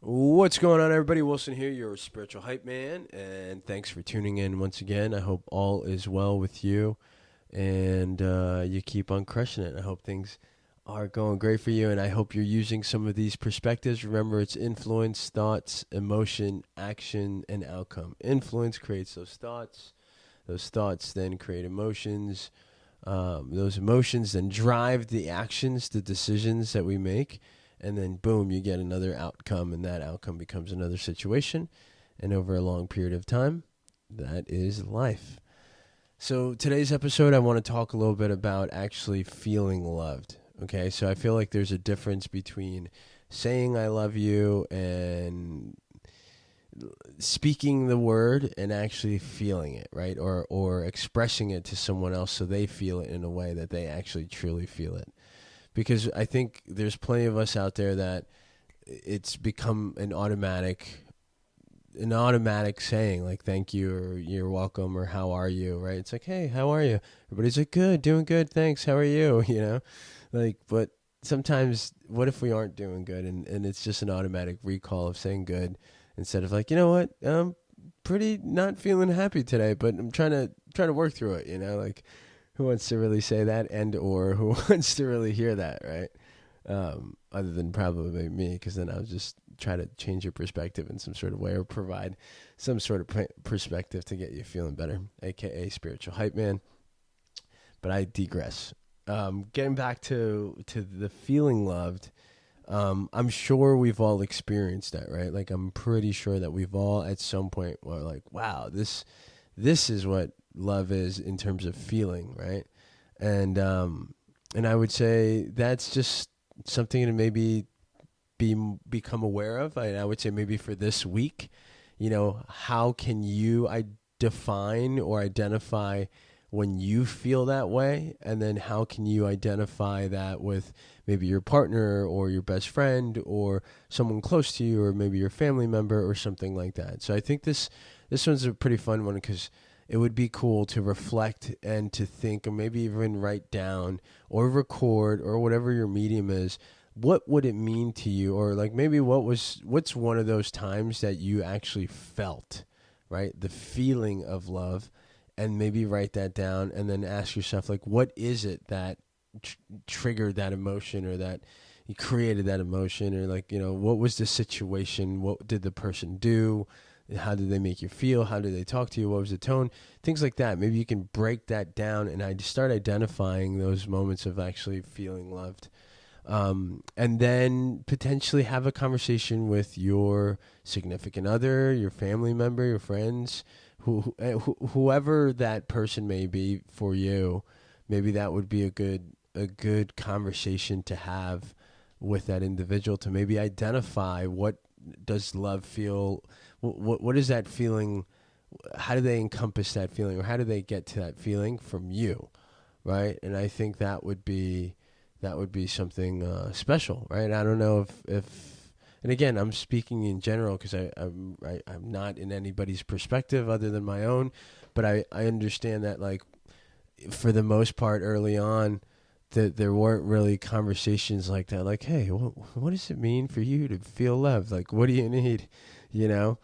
What's going on, everybody? Wilson here, your spiritual hype man, and thanks for tuning in once again. I hope all is well with you, and you keep on crushing it. I hope things are going great for you, and I hope you're using some of these perspectives. Remember, it's influence, thoughts, emotion, action, and outcome. Influence creates those thoughts then create emotions, those emotions then drive the actions, the decisions that we make, and then boom, you get another outcome, and that outcome becomes another situation, and over a long period of time, that is life. So today's episode, I want to talk a little bit about actually feeling loved. Okay, so I feel like there's a difference between saying I love you and speaking the word and actually feeling it, right? Or expressing it to someone else so they feel it in a way that they actually truly feel it. Because I think there's plenty of us out there that it's become an automatic saying, like thank you or you're welcome or how are you, right? It's like, hey, how are you? Everybody's like, good, doing good, thanks, how are you? But sometimes what if we aren't doing good, and it's just an automatic recall of saying good instead of like, you know what, I'm pretty not feeling happy today, but I'm trying to work through it, like who wants to really say that, and or who wants to really hear that, right? Other than probably me, because then I'll just try to change your perspective in some sort of way or provide some sort of perspective to get you feeling better, aka spiritual hype man. But I digress. Getting back to the feeling loved, I'm sure we've all experienced that, right? Like I'm pretty sure that we've all at some point were like, wow, this is what love is in terms of feeling, right? And I would say that's just something to maybe become aware of. I would say maybe for this week, how can you define or identify when you feel that way, and then how can you identify that with maybe your partner or your best friend or someone close to you or maybe your family member or something like that. So I think this one's a pretty fun one because it would be cool to reflect and to think, or maybe even write down or record or whatever your medium is. What would it mean to you? Or like maybe what's one of those times that you actually felt, right? The feeling of love, and maybe write that down and then ask yourself, like, what is it that triggered that emotion, or that you created that emotion, or like, what was the situation? What did the person do? How did they make you feel? How did they talk to you? What was the tone? Things like that. Maybe you can break that down and I start identifying those moments of actually feeling loved. And then potentially have a conversation with your significant other, your family member, your friends, whoever that person may be for you. Maybe that would be a good conversation to have with that individual, to maybe identify what does love feel, what is that feeling, how do they encompass that feeling, or how do they get to that feeling from you, right? And I think that would be something special, right? I don't know if and again, I'm speaking in general because I'm not in anybody's perspective other than my own, but I understand that, like, for the most part early on, that there weren't really conversations like that, like, hey, what does it mean for you to feel loved? Like, what do you need, you know?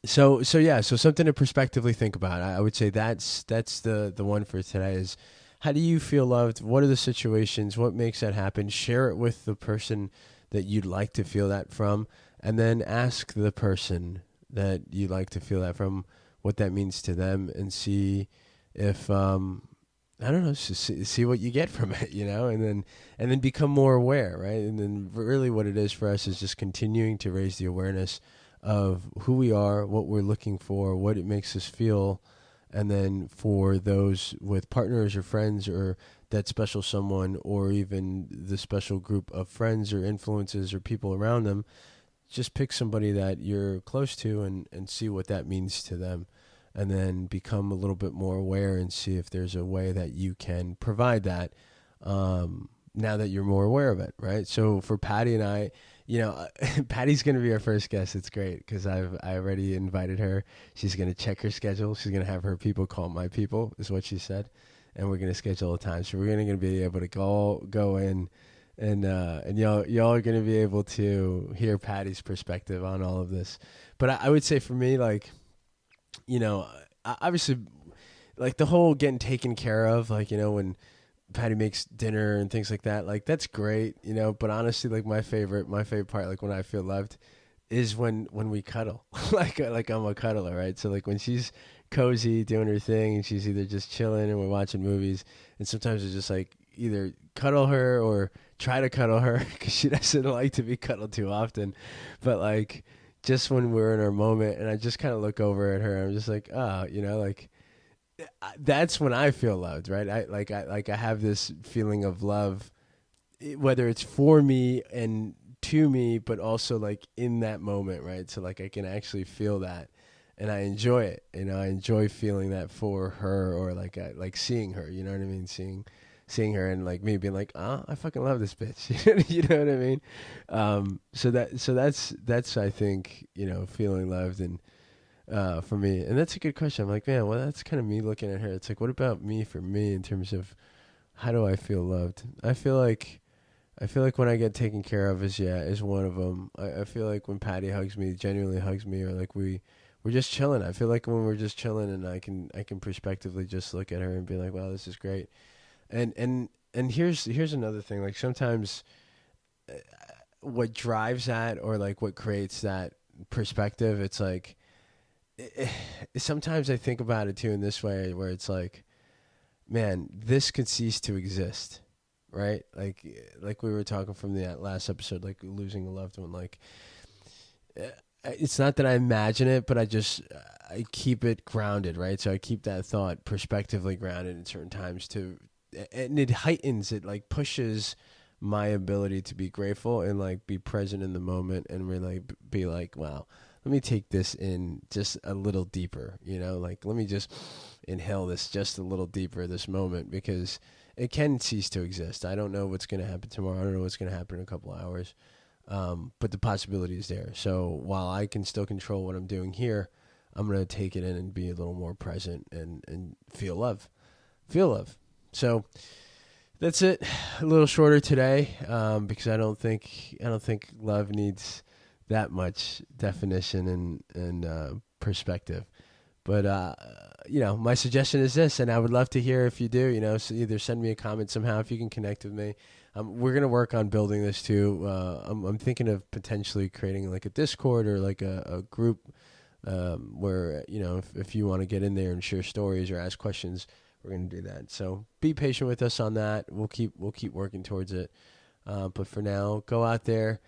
So yeah, so something to prospectively think about. I would say that's the one for today is, how do you feel loved? What are the situations? What makes that happen? Share it with the person that you'd like to feel that from, and then ask the person that you'd like to feel that from what that means to them, and see if I don't know, see what you get from it, and then become more aware, right? And then really what it is for us is just continuing to raise the awareness of who we are, what we're looking for, what it makes us feel. And then for those with partners or friends or that special someone, or even the special group of friends or influences or people around them, just pick somebody that you're close to and see what that means to them. And then become a little bit more aware and see if there's a way that you can provide that, now that you're more aware of it, right? So for Patty and I, Patty's going to be our first guest. It's great because I already invited her. She's going to check her schedule. She's going to have her people call my people, is what she said. And we're going to schedule a time. So we're going to be able to go in and y'all are gonna be able to hear Patty's perspective on all of this. But I would say for me, like, obviously, like the whole getting taken care of, like, when Patty makes dinner and things like that, like that's great, But honestly, like my favorite part, like when I feel loved, is when we cuddle, like I'm a cuddler, right? So like when she's cozy doing her thing and she's either just chilling and we're watching movies, and sometimes it's just like either cuddle her or try to cuddle her because she doesn't like to be cuddled too often, but like just when we're in our moment and I just kind of look over at her, I'm just like, oh, like that's when I feel loved, right? I have this feeling of love, whether it's for me and to me, but also like in that moment, right? So like I can actually feel that, and I enjoy it. I enjoy feeling that for her, or like like seeing her. You know what I mean? Seeing her, and like me being like, oh, I fucking love this bitch. You know what I mean? So that's I think feeling loved, and for me, and that's a good question. I'm like, man, well, that's kind of me looking at her. It's like, what about me for me in terms of how do I feel loved? I feel like when I get taken care of is one of them. I feel like when Patty hugs me, genuinely hugs me, or like we're just chilling. I feel like when we're just chilling, and I can prospectively just look at her and be like, wow, this is great. And here's another thing. Like sometimes what drives that, or like what creates that perspective, it's like sometimes I think about it too in this way, where it's like, man, this could cease to exist, right? Like we were talking from the last episode, like losing a loved one. Like it's not that I imagine it, but I keep it grounded, right? So I keep that thought prospectively grounded in certain times too, and it heightens it, like pushes my ability to be grateful and like be present in the moment and really be like, wow, let me take this in just a little deeper, like let me just inhale this just a little deeper this moment, because it can cease to exist. I don't know what's going to happen tomorrow. I don't know what's going to happen in a couple of hours. But the possibility is there. So while I can still control what I'm doing here, I'm going to take it in and be a little more present and feel love. Feel love. So that's it. A little shorter today, because I don't think love needs that much definition and perspective. But my suggestion is this, and I would love to hear if you do. So either send me a comment somehow if you can connect with me. We're gonna work on building this too. I'm thinking of potentially creating like a Discord or like a group where if you want to get in there and share stories or ask questions, we're gonna do that. So be patient with us on that. We'll keep working towards it. But for now, go out there.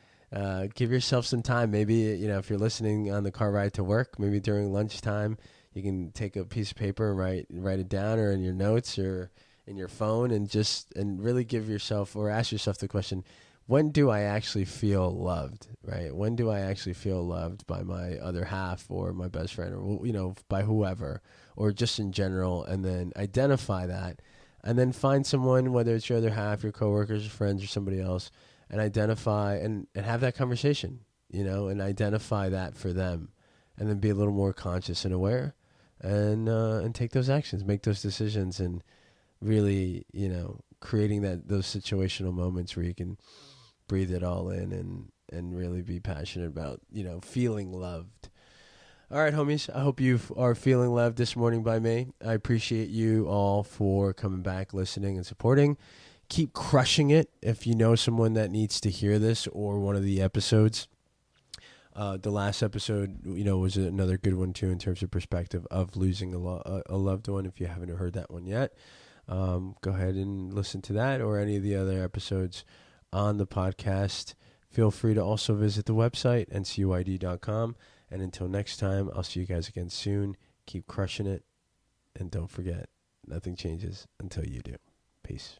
Give yourself some time. Maybe if you're listening on the car ride to work, maybe during lunchtime, you can take a piece of paper and write it down, or in your notes, or in your phone, and really give yourself, or ask yourself the question, when do I actually feel loved, right? When do I actually feel loved by my other half, or my best friend, or by whoever, or just in general, and then identify that, and then find someone, whether it's your other half, your coworkers, your friends, or somebody else, and identify and have that conversation, and identify that for them, and then be a little more conscious and aware, and take those actions, make those decisions, and really, creating those situational moments where you can breathe it all in and really be passionate about, feeling loved. All right, homies, I hope you are feeling loved this morning by me. I appreciate you all for coming back, listening, and supporting. Keep crushing it. If you know someone that needs to hear this, or one of the episodes, the last episode, was another good one too, in terms of perspective of losing a loved one. If you haven't heard that one yet, go ahead and listen to that, or any of the other episodes on the podcast. Feel free to also visit the website, ncyd.com. And until next time, I'll see you guys again soon. Keep crushing it. And don't forget, nothing changes until you do. Peace.